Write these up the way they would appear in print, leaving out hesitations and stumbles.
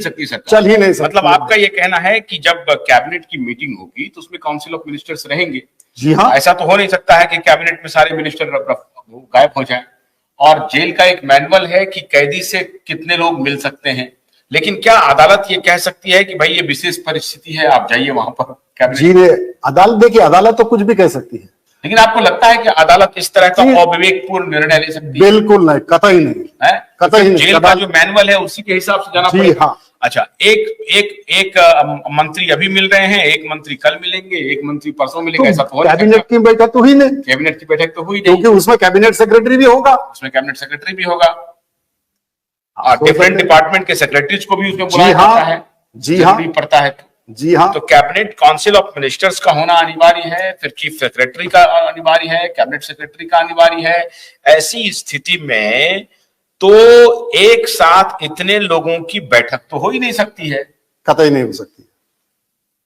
सकती सरकार, चल ही नहीं सकती। मतलब आपका ये कहना है कि जब कैबिनेट की मीटिंग होगी तो उसमें काउंसिल ऑफ मिनिस्टर्स रहेंगे। जी हाँ, ऐसा तो हो नहीं सकता है कि कैबिनेट में सारे मिनिस्टर गायब हो जाएं। और जेल का एक मैनुअल है कि कैदी से कितने लोग मिल सकते हैं, लेकिन क्या अदालत ये कह सकती है कि भाई ये विशेष परिस्थिति है, आप जाइए वहां पर कैबिनेट? जी अदालत, देखिए अदालत तो कुछ भी कह सकती है, लेकिन आपको लगता है कि अदालत इस तरह का अविवेकपूर्ण निर्णय ले सकती है? बिल्कुल नहीं, कतई नहीं है, कतई नहीं। जेल का जो मैनुअल है उसी के हिसाब से जाना पड़ेगा। हाँ। अच्छा, एक मंत्री अभी मिल रहे हैं, एक मंत्री कल मिलेंगे, एक मंत्री परसों मिलेंगे, ऐसा तो कैबिनेट की बैठक तो हुई नहीं, कैबिनेट की बैठक तो हुई नहीं, क्योंकि उसमें कैबिनेट सेक्रेटरी भी होगा, उसमें कैबिनेट सेक्रेटरी भी होगा और डिफरेंट डिपार्टमेंट के सेक्रेटरीज को भी उसमें बुलाया जाता है, जी हाँ, पड़ता है। जी हाँ, तो कैबिनेट काउंसिल ऑफ मिनिस्टर्स का होना अनिवार्य है, फिर चीफ सेक्रेटरी का अनिवार्य है, कैबिनेट सेक्रेटरी का अनिवार्य है। ऐसी स्थिति में तो एक साथ इतने लोगों की बैठक तो हो ही नहीं सकती है, कतई नहीं हो सकती।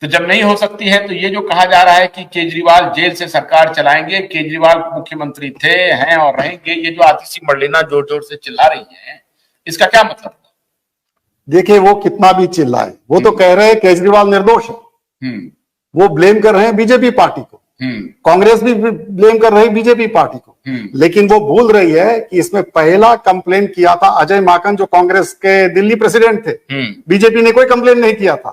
तो जब नहीं हो सकती है तो ये जो कहा जा रहा है कि केजरीवाल जेल से सरकार चलाएंगे, केजरीवाल मुख्यमंत्री थे, हैं और रहेंगे, ये जो आतिशी मर्लेना जोर जोर से चिल्ला रही है, इसका क्या मतलब? देखिए वो कितना भी चिल्लाए, वो तो कह रहे हैं केजरीवाल निर्दोष है, वो ब्लेम कर रहे हैं बीजेपी पार्टी को, कांग्रेस भी ब्लेम कर रही है बीजेपी पार्टी को, लेकिन वो भूल रही है कि इसमें पहला कंप्लेन किया था अजय माकन, जो कांग्रेस के दिल्ली प्रेसिडेंट थे। बीजेपी ने कोई कंप्लेन नहीं किया था,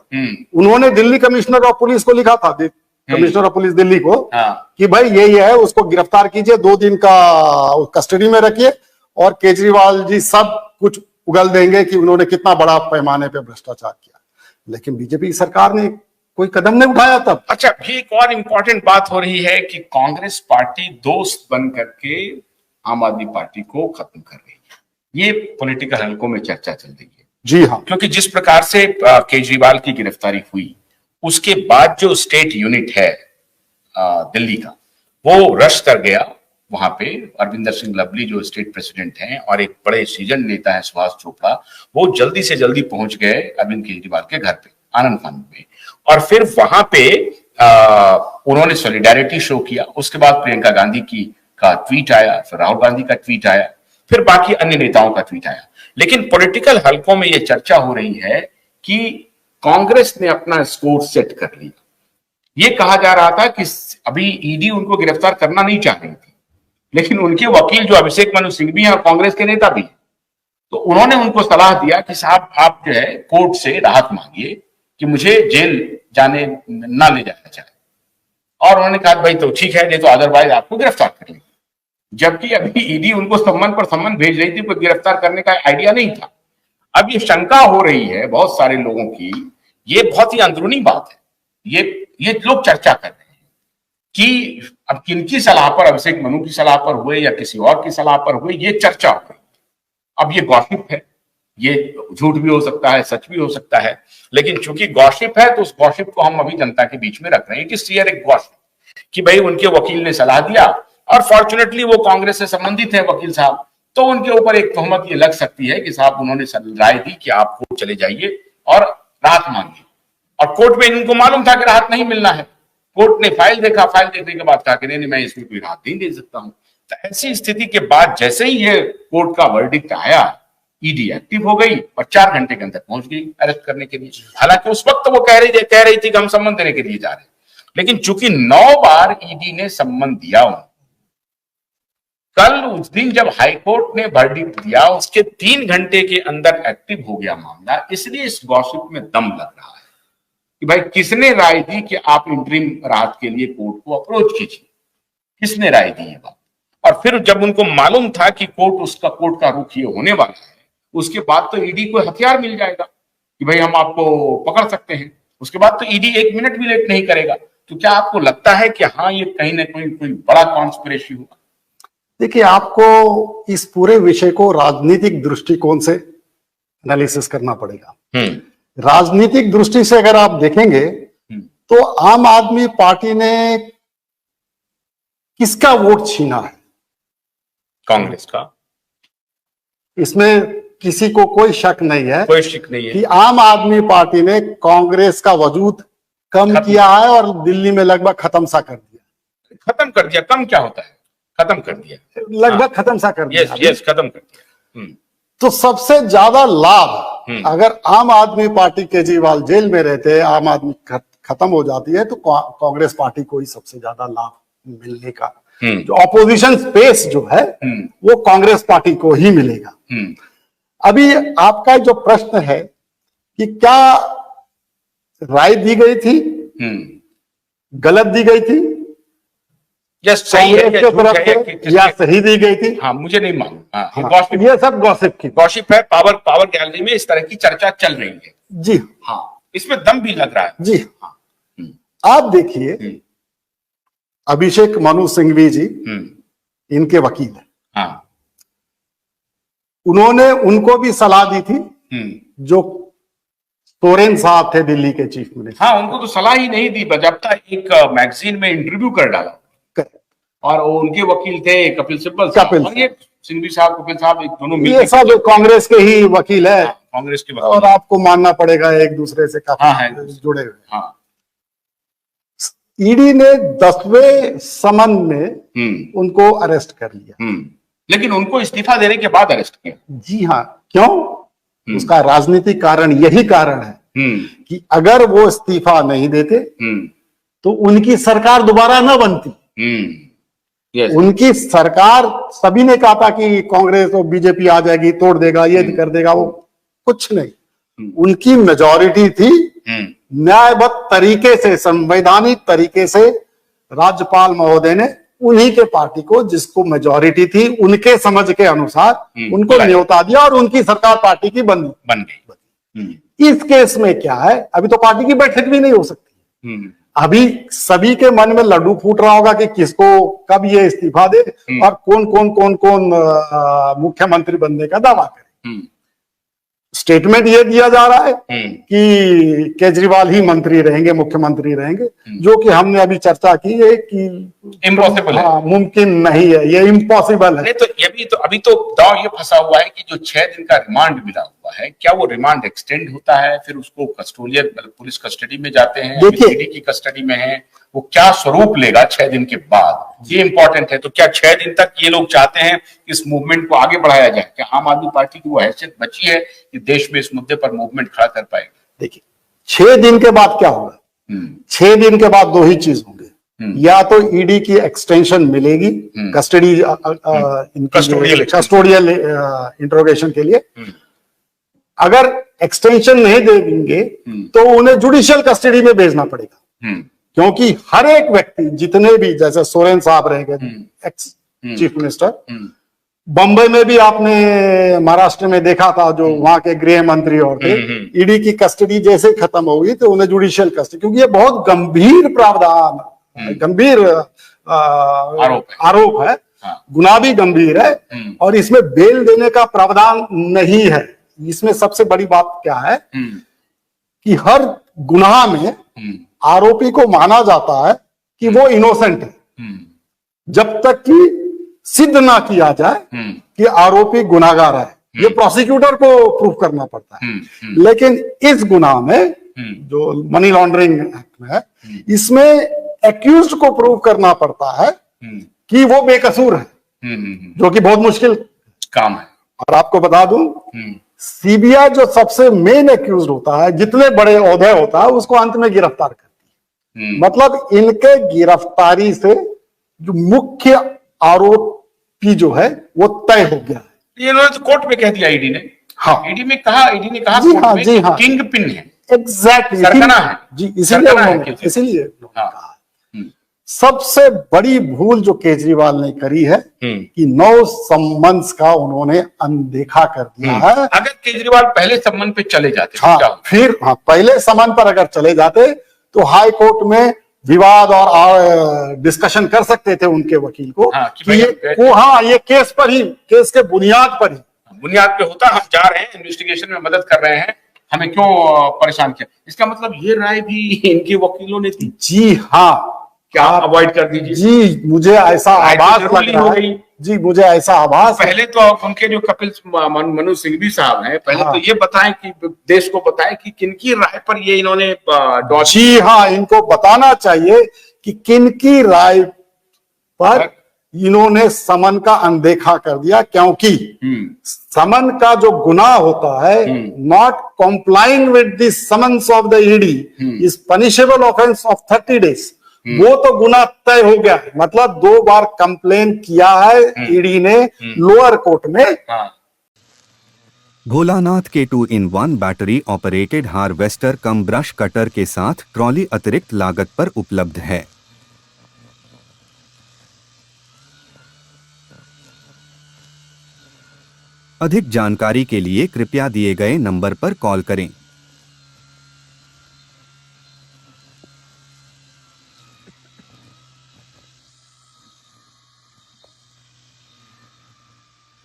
उन्होंने दिल्ली कमिश्नर ऑफ पुलिस को लिखा था, कमिश्नर ऑफ पुलिस दिल्ली को, कि भाई ये है, उसको गिरफ्तार कीजिए, 2 दिन का कस्टडी में रखिए और केजरीवाल जी सब कुछ उगल देंगे कि उन्होंने कितना बड़ा पैमाने पे भ्रष्टाचार किया। लेकिन बीजेपी सरकार ने कोई कदम नहीं उठाया तब। अच्छा, भी एक और इंपॉर्टेंट बात हो रही है कि कांग्रेस पार्टी दोस्त बन करके आम आदमी पार्टी को खत्म कर रही है, ये पॉलिटिकल हलकों में चर्चा चल रही है। जी हाँ, क्योंकि जिस प्रकार से केजरीवाल की गिरफ्तारी हुई, उसके बाद जो स्टेट यूनिट है दिल्ली का, वो रश कर गया वहां पे। अरविंदर सिंह लवली जो स्टेट प्रेसिडेंट हैं और एक बड़े सीजन नेता है सुभाष चोपड़ा, वो जल्दी से जल्दी पहुंच गए अरविंद केजरीवाल के घर पे आनंद फानन में, और फिर वहां पे उन्होंने सॉलिडारिटी शो किया। उसके बाद प्रियंका गांधी का ट्वीट आया, फिर राहुल गांधी का ट्वीट आया, फिर बाकी अन्य नेताओं का ट्वीट आया। लेकिन पॉलिटिकल हलकों में यह चर्चा हो रही है कि कांग्रेस ने अपना स्कोर सेट कर लिया। ये कहा जा रहा था कि अभी ईडी उनको गिरफ्तार करना नहीं चाह रही थी, लेकिन उनके वकील जो अभिषेक मनु सिंह भी हैं और कांग्रेस के नेता भी, तो उन्होंने उनको सलाह दिया कि साहब आप जो है कोर्ट से राहत मांगिए कि मुझे जेल जाने ना ले जाना चाहे, और उन्होंने कहा भाई तो ठीक है, नहीं तो अदरवाइज आपको गिरफ्तार कर लेंगे। जबकि अभी ईडी उनको सम्मन पर सम्मन भेज रही थी, कोई गिरफ्तार करने का आइडिया नहीं था। अब ये शंका हो रही है बहुत सारे लोगों की, ये बहुत ही अंदरूनी बात है, ये लोग चर्चा कर रहे हैं कि अब किनकी सलाह पर, अभिषेक मनु की सलाह पर हुए या किसी और की सलाह पर हुए, ये चर्चा हो रही है। अब ये गॉसिप है, ये झूठ भी हो सकता है, सच भी हो सकता है, लेकिन चूंकि गॉसिप है तो उस गॉसिप को हम अभी जनता के बीच में रख रहे हैं कि शेयर एक गॉसिप, कि भाई उनके वकील ने सलाह दिया और फॉर्चुनेटली वो कांग्रेस से संबंधित है वकील साहब, तो उनके ऊपर एक तोहमत ये लग सकती है कि साहब उन्होंने राय दी कि आप कोर्ट चले जाइए और राहत मांगिए, और कोर्ट में इनको मालूम था कि राहत नहीं मिलना है। कोर्ट ने फाइल देखा, फाइल देखने के बाद कहा कि नहीं मैं इसमें कोई राहत नहीं दे सकता हूं। तो ऐसी स्थिति के बाद जैसे ही ये कोर्ट का वर्डिक्ट आया, ईडी एक्टिव हो गई और 4 घंटे के अंदर पहुंच गई अरेस्ट करने के लिए। हालांकि उस वक्त वो कह रही थी कि हम सम्मन देने के लिए जा रहे हैं, लेकिन चूंकि 9 बार ईडी ने सम्मन दिया, कल उस दिन जब हाईकोर्ट ने वर्डिक्ट दिया उसके 3 घंटे के अंदर एक्टिव हो गया मामला। इसलिए इस गॉसिप में दम लग रहा है कि भाई किसने राय दी कि आप इंटरिम राहत के लिए कोर्ट को अप्रोच कीजिए, किसने राय दी ये बात। और फिर जब उनको मालूम था कि कोर्ट का रुख ये होने वाला है, उसके बाद तो ईडी को हथियार मिल जाएगा कि भाई हम आपको पकड़ सकते हैं। उसके बाद तो ईडी 1 मिनट भी लेट नहीं करेगा। तो क्या आपको लगता है कि हाँ ये कहीं ना कहीं कोई बड़ा कॉन्स्पिरेसी होगा? देखिए, आपको इस पूरे विषय को राजनीतिक दृष्टिकोण से एनालिसिस करना पड़ेगा। राजनीतिक दृष्टि से अगर आप देखेंगे तो आम आदमी पार्टी ने किसका वोट छीना है? कांग्रेस का। इसमें किसी को कोई शक नहीं है, कोई शक नहीं है कि आम आदमी पार्टी ने कांग्रेस का वजूद कम किया है और दिल्ली में लगभग खत्म सा कर दिया। खत्म कर दिया? कम क्या होता है? खत्म कर दिया, लगभग खत्म सा कर दिया। यस खत्म कर दिया। तो सबसे ज्यादा लाभ अगर आम आदमी पार्टी केजरीवाल जेल में रहते, आम आदमी खत्म हो जाती है, तो कांग्रेस पार्टी को ही सबसे ज्यादा लाभ मिलने का, जो ऑपोजिशन स्पेस जो है वो कांग्रेस पार्टी को ही मिलेगा। अभी आपका जो प्रश्न है कि क्या राय दी गई थी, गलत दी गई थी, सही है कांग्रेस के तरफ से या सही दी गई थी? हाँ, मुझे नहीं मालूम। ये सब गॉसिप की गॉसिप है। पावर गैलरी में इस तरह की चर्चा चल रही है। जी हाँ, इसमें दम भी लग रहा है। जी हाँ। आप देखिए, अभिषेक मनु सिंघवी जी इनके वकील है। हाँ, उन्होंने उनको भी सलाह दी थी जो सोरेन साहब थे दिल्ली के चीफ मिनिस्टर। हाँ, उनको तो सलाह ही नहीं दी, बजाबता एक मैगजीन में इंटरव्यू कर डाला। और उनके वकील थे कपिल सिब्बल साहब, और ये सिंघवी साहब, कपिल साहब, एक दोनों मिलकर, ये सब कांग्रेस के ही वकील है। कांग्रेस के वकील, और आपको मानना पड़ेगा एक दूसरे से काफी जुड़े हुए। हाँ। ईडी ने 10वें समन में उनको अरेस्ट कर लिया, लेकिन उनको इस्तीफा देने के बाद अरेस्ट किया। जी हाँ, क्यों? उसका राजनीतिक कारण यही कारण है कि अगर वो इस्तीफा नहीं देते तो उनकी सरकार दोबारा न बनती। उनकी सरकार, सभी ने कहा था कि कांग्रेस और बीजेपी आ जाएगी, तोड़ देगा, ये कर देगा, वो कुछ नहीं। उनकी मेजॉरिटी थी, न्यायबद्ध तरीके से, संवैधानिक तरीके से राज्यपाल महोदय ने उन्हीं के पार्टी को, जिसको मेजॉरिटी थी, उनके समझ के अनुसार उनको न्योता दिया और उनकी सरकार पार्टी की बन गई। इस केस में क्या है, अभी तो पार्टी की बैठक भी नहीं हो सकती। अभी सभी के मन में लड्डू फूट रहा होगा कि किसको कब ये इस्तीफा दे और कौन मुख्यमंत्री बनने का दावा करे। स्टेटमेंट ये दिया जा रहा है कि केजरीवाल ही मंत्री रहेंगे, मुख्यमंत्री रहेंगे, जो कि हमने अभी चर्चा की है कि इम्पॉसिबल है, मुमकिन नहीं है, ये इम्पॉसिबल है। नहीं, तो अभी तो दांव ये फंसा हुआ है कि जो 6 दिन का रिमांड मिला हुआ है, क्या वो रिमांड एक्सटेंड होता है, फिर उसको कस्टोडियल पुलिस कस्टडी में जाते हैं, ईडी की कस्टडी में है, वो क्या स्वरूप लेगा 6 दिन के बाद, ये इंपॉर्टेंट है। तो क्या 6 दिन तक ये लोग चाहते हैं इस मूवमेंट को आगे बढ़ाया जाए? क्या आम आदमी पार्टी की वो हैसियत बची है कि देश में इस मुद्दे पर मूवमेंट खड़ा कर पाएगी? देखिए, 6 दिन के बाद क्या होगा? 6 दिन के बाद दो ही चीज होंगे, या तो ईडी की एक्सटेंशन मिलेगी कस्टोडियल इंट्रोगेशन के लिए। अगर एक्सटेंशन नहीं देंगे तो उन्हें जुडिशियल कस्टडी में भेजना पड़ेगा, क्योंकि हर एक व्यक्ति, जितने भी, जैसे सोरेन साहब रहेंगे एक्स चीफ मिनिस्टर, बंबई में भी आपने महाराष्ट्र में देखा था, जो वहां के गृह मंत्री और थे, ईडी की कस्टडी जैसे खत्म होगी तो उन्हें जुडिशियल कस्टडी, क्योंकि ये बहुत गंभीर प्रावधान, गंभीर आरोप है, गुनाह भी गंभीर है, और इसमें बेल देने का प्रावधान नहीं है। इसमें सबसे बड़ी बात क्या है कि हर गुनाह में आरोपी को माना जाता है कि वो इनोसेंट है, जब तक कि सिद्ध ना किया जाए कि आरोपी गुनाहगार है। ये प्रोसिक्यूटर को प्रूव करना पड़ता है। लेकिन इस गुनाह में, जो मनी लॉन्ड्रिंग एक्ट में है, इसमें एक्यूज्ड को प्रूव करना पड़ता है कि वो बेकसूर है, जो कि बहुत मुश्किल काम है। और आपको बता दूं, सीबीआई जो सबसे मेन एक्यूज्ड होता है, जितने बड़े ओहदे होता है, उसको अंत में गिरफ्तार करती है। मतलब इनके गिरफ्तारी से जो मुख्य आरोपी जो है वो तय हो गया है। ये इन्होंने तो कोर्ट में कह दिया ईडी ने। हाँ, ईडी ने कहा जी हाँ, जी हाँ, किंग पिन है, एग्जैक्टली, सरकना है जी, इसीलिए कहा। सबसे बड़ी भूल जो केजरीवाल ने करी है कि 9 सम्मन्स का उन्होंने अनदेखा कर दिया है। अगर केजरीवाल पहले सम्मन पे चले जाते, पहले सम्मन पर अगर चले जाते तो हाई कोर्ट में विवाद और डिस्कशन कर सकते थे उनके वकील को कि ये केस पर ही, केस के बुनियाद पर पे होता, हम जा रहे हैं, इन्वेस्टिगेशन में मदद कर रहे हैं, हमें क्यों परेशान किया। इसका मतलब ये राय भी इनके वकीलों ने दी। जी हाँ, क्या अवॉइड कर दीजिए। जी, मुझे ऐसा आभास लग रहा है। जी, मुझे ऐसा आभास। पहले तो उनके जो कपिल मनु सिंघवी साहब हैं, पहले तो ये बताएं कि देश को बताएं कि किनकी राय पर ये इन्होंने जी हाँ, इनको बताना चाहिए कि किनकी राय पर इन्होंने समन का अनदेखा कर दिया, क्योंकि समन का जो गुनाह होता है, not complying with the summons of the ED is punishable offence of 30 days। वो तो गुनाह तय हो गया है, मतलब 2 बार कंप्लेन किया है ईडी ने लोअर कोर्ट में। भोलानाथ के 2-in-1 बैटरी ऑपरेटेड हार्वेस्टर कम ब्रश कटर के साथ ट्रॉली अतिरिक्त लागत पर उपलब्ध है। अधिक जानकारी के लिए कृपया दिए गए नंबर पर कॉल करें।